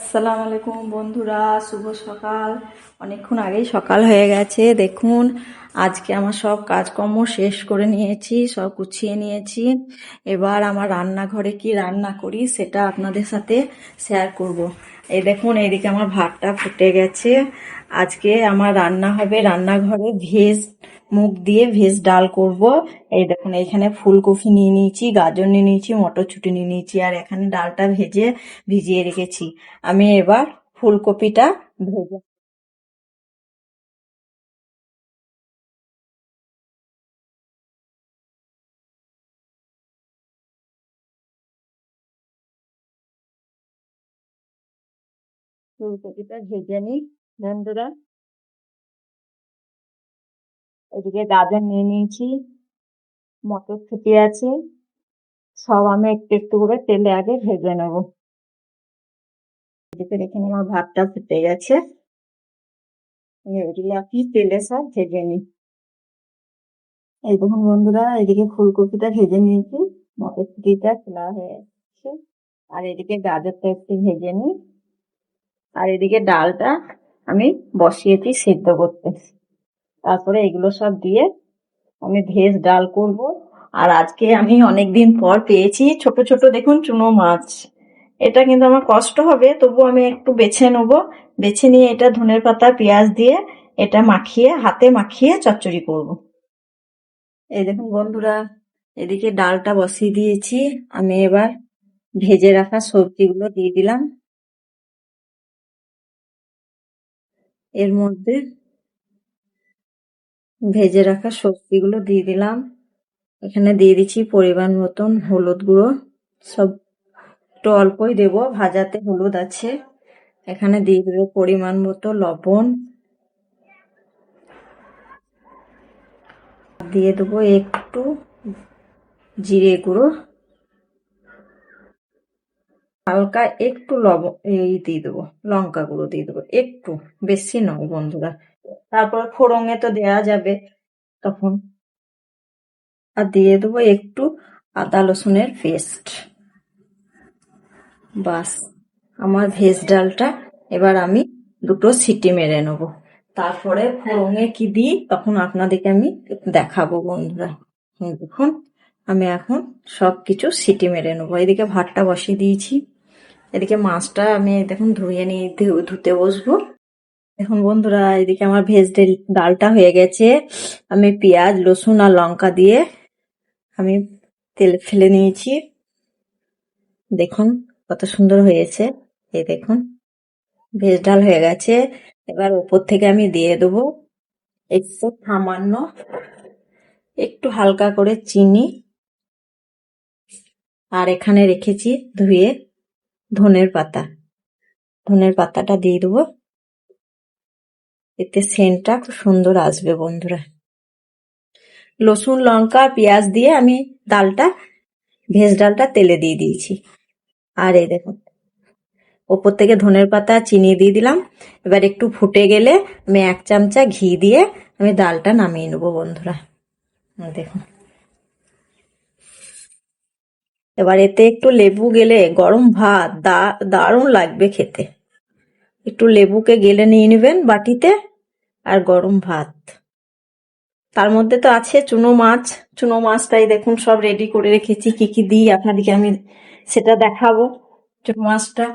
আসসালামু আলাইকুম বন্ধুরা, শুভ সকাল। অনেকক্ষণ আগেই সকাল হয়ে গেছে। দেখুন, আজকে আমার সব কাজকর্ম শেষ করে নিয়েছি, সব গুছিয়ে নিয়েছি। এবার আমার রান্নাঘরে কি রান্না করি সেটা আপনাদের সাথে শেয়ার করব। এই দেখুন, এইদিকে আমার ভাতটা ফুটে গেছে। আজকে আমার রান্না হবে, রান্নাঘরে ভেজ মুগ দিয়ে ভেজ ডাল করব। এই দেখুন, এইখানে ফুলকপি নিয়ে নিয়েছি, গাজর নিয়ে নিয়েছি, মটরশুঁটি নিয়ে নিয়েছি, আর এখানে ডালটা ভিজিয়ে রেখেছি। আমি এবার ফুলকপিটা ভেজে ফুলকপিটা ভেজে নিই বন্ধুরা। এদিকে গাজর নিয়ে নিয়েছি, মটরশুঁটি আছে, সব আমি একটু একটু করে তেলে আগে ভেজে নেবো। এদিকে দেখুন, আমার ভাতটা ফুটে গেছে। এগুলো আপনি তেলে সব ভেজে নিই। এই দেখুন বন্ধুরা, এদিকে ফুলকপিটা ভেজে নিয়েছি, মটরশুঁটিটা খোলা হয়ে যাচ্ছে, আর এদিকে গাজরটা একটু ভেজে নিই। আর এদিকে ডালটা আমি বসিয়েছি সিদ্ধ করতে। তারপরে এগুলো সব দিয়ে আমি ভেজ ডাল করব। আর আজকে আমি অনেকদিন পর পেয়েছি ছোট ছোট, দেখুন, চুনো মাছ। এটা কিন্তু আমার কষ্ট হবে, তবু আমি একটু বেছে নেবো। বেছে নিয়ে এটা ধনের পাতা পেঁয়াজ দিয়ে এটা মাখিয়ে, হাতে মাখিয়ে চচ্চড়ি করব। এই দেখুন বন্ধুরা, এদিকে ডালটা বসিয়ে দিয়েছি। আমি এবার ভেজে রাখা সবজিগুলো দিয়ে দিলাম এর মধ্যে। ভেজে রাখা সবজিগুলো দিয়ে দিলাম। এখানে দিয়ে দিচ্ছি পরিমাণ মতন হলুদ গুঁড়ো। সব একটু অল্পই দেব, ভাজাতে হলুদ আছে। এখানে দিয়ে দেবো পরিমাণ মতো লবণ, দিয়ে দেবো একটু জিরে গুঁড়ো, হালকা একটু লবণ এই দিয়ে দেবো, লঙ্কা গুঁড়ো দিয়ে দেবো একটু, বেশি নয় বন্ধুরা। তারপর ফোড়ঙে তো দেয়া যাবে তখন। আর দিয়ে দেবো একটু আদা রসুনের পেস্ট। বাস, আমার ভেজ ডালটা এবার আমি দুটো সিটি মেরে নেবো। তারপরে ফোড়নে কি দিই তখন আপনাদেরকে আমি দেখাবো বন্ধুরা। দেখুন, আমি এখন সবকিছু সিটি মেরে নেবো। এদিকে ভাতটা বসিয়ে দিয়েছি, এদিকে মাছটা আমি দেখুন ধুয়ে নিয়ে ধুতে বসবো। দেখুন বন্ধুরা, এদিকে আমার ডালটা হয়ে গেছে। আমি পেঁয়াজ রসুন আর লঙ্কা দিয়ে আমি তেল ফেলে নিয়েছি। দেখুন কত সুন্দর হয়েছে। এই দেখুন, ভেজ ডাল হয়ে গেছে। এবার উপর থেকে আমি দিয়ে দেবো একটু সামান্য, একটু হালকা করে চিনি। আর এখানে রেখেছি ধুয়ে ধনের পাতা, ধনের পাতাটা দিয়ে দেবো। এতে সেন্টটা খুব সুন্দর আসবে বন্ধুরা। রসুন লঙ্কা পেঁয়াজ দিয়ে আমি ডালটা, ভেজ ডালটা তেলে দিয়ে দিয়েছি। আর এই দেখুন, ওপর থেকে ধনের পাতা চিনি দিয়ে দিলাম। এবার একটু ফুটে গেলে আমি 1 চামচা ঘি দিয়ে আমি ডালটা নামিয়ে নেবো বন্ধুরা। দেখুন, এবার এতে একটু লেবু গেলে গরম ভাত দারুণ লাগবে খেতে। একটু লেবুকে গেলে নিয়ে নেবেন বাটিতে, আর গরম ভাত। তার মধ্যে তো আছে চুনো মাছ। চুনো মাছটাই দেখুন সব রেডি করে রেখেছি, কি কি দিই আপনাদেরকে আমি সেটা দেখাবো। চুনো মাছটা,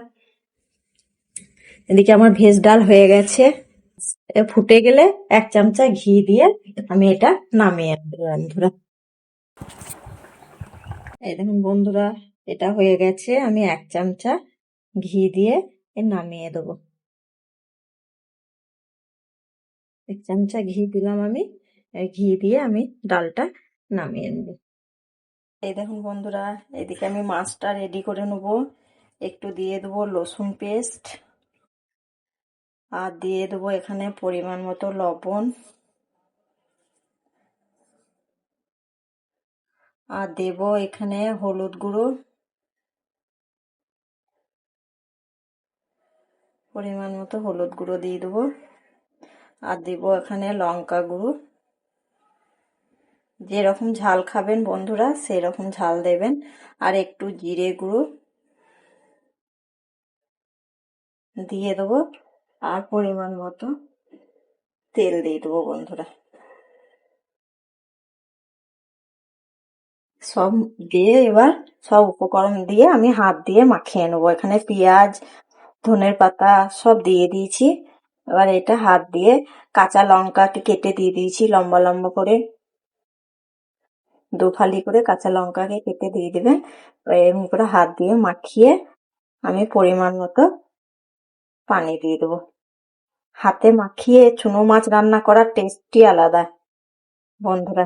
এদিকে আমার ভেজ ডাল হয়ে গেছে। ফুটে গেলে 1 চামচা ঘি দিয়ে আমি এটা নামিয়ে নেবো বন্ধুরা। এই দেখুন বন্ধুরা, এটা হয়ে গেছে। আমি 1 চামচা ঘি দিয়ে নামিয়ে দেবো। 1 চামচা ঘি দিলাম আমি। এই ঘি দিয়ে আমি ডালটা নামিয়ে নেব। এই দেখুন বন্ধুরা, এদিকে আমি মাছটা রেডি করে নেব। একটু দিয়ে দেবো রসুন পেস্ট, আর দিয়ে দেবো এখানে পরিমাণ মতো লবণ, আর দেব এখানে হলুদ গুঁড়ো পরিমাণ মতো, হলুদ গুঁড়ো দিয়ে দেবো। আর দেব এখানে লঙ্কা গুঁড়ো। যেরকম ঝাল খাবেন বন্ধুরা সেই রকম ঝাল দেবেন। আর একটু জিরে গুঁড়ো, দিয়ে দেবো, আর পরিমাণ মতো তেল দিয়ে দেবো বন্ধুরা। সব দিয়ে এবার সব উপকরণ দিয়ে আমি হাত দিয়ে মাখিয়ে নেবো। এখানে পেঁয়াজ, ধনের পাতা সব দিয়ে দিয়েছি। এবার এটা হাত দিয়ে, কাঁচা লঙ্কাকে কেটে দিয়ে দিয়েছি লম্বা লম্বা করে, 2 ফালি করে কাঁচা লঙ্কাকে কেটে দিয়ে দেবেন। এমনি করে হাত দিয়ে মাখিয়ে আমি পরিমাণ মতো পানি দিয়ে দেবো। হাতে মাখিয়ে চুনো মাছ রান্না করার টেস্টই আলাদা বন্ধুরা।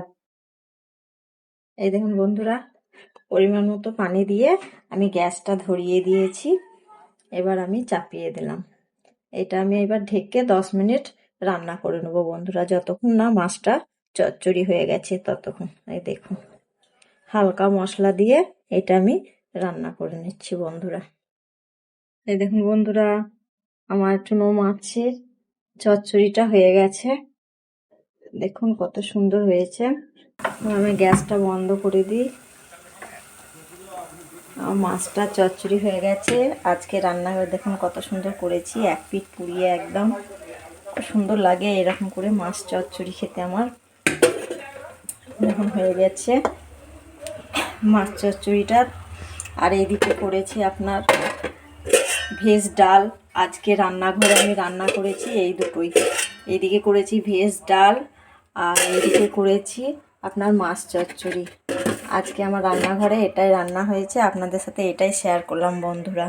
এই দেখুন বন্ধুরা, পরিমাণ মতো পানি দিয়ে আমি গ্যাসটা ধরিয়ে দিয়েছি। এবার আমি চাপিয়ে দিলাম। এটা আমি এবার ঢেকে 10 মিনিট রান্না করে নেবো বন্ধুরা, যতক্ষণ না মাছটা চচ্চড়ি হয়ে গেছে ততক্ষণ। এই দেখুন, হালকা মশলা দিয়ে এটা আমি রান্না করে নিচ্ছি বন্ধুরা। এই দেখুন বন্ধুরা, আমার চুনো মাছের চচ্চড়িটা হয়ে গেছে। দেখুন কত সুন্দর হয়েছে। আমি গ্যাসটা বন্ধ করে দিই। মাছটা চচ্চড়ি হয়ে গেছে। আজকে রান্নাঘরে দেখুন কত সুন্দর করেছি, এক পিঠ পুড়িয়ে একদম খুব সুন্দর লাগে এরকম করে মাছ চচ্চড়ি খেতে। আমার দেখুন হয়ে গেছে মাছ চচ্চড়িটা। আর এদিকে করেছি আপনার ভেজ ডাল। আজকে রান্নাঘরে আমি রান্না করেছি এই দুটোই। এইদিকে করেছি ভেজ ডাল, আর এইদিকে করেছি আপনার মাছ চচ্চড়ি। আজকে আমার রান্নাঘরে এটাই রান্না হয়েছে, আপনাদের সাথে এটাই শেয়ার করলাম বন্ধুরা।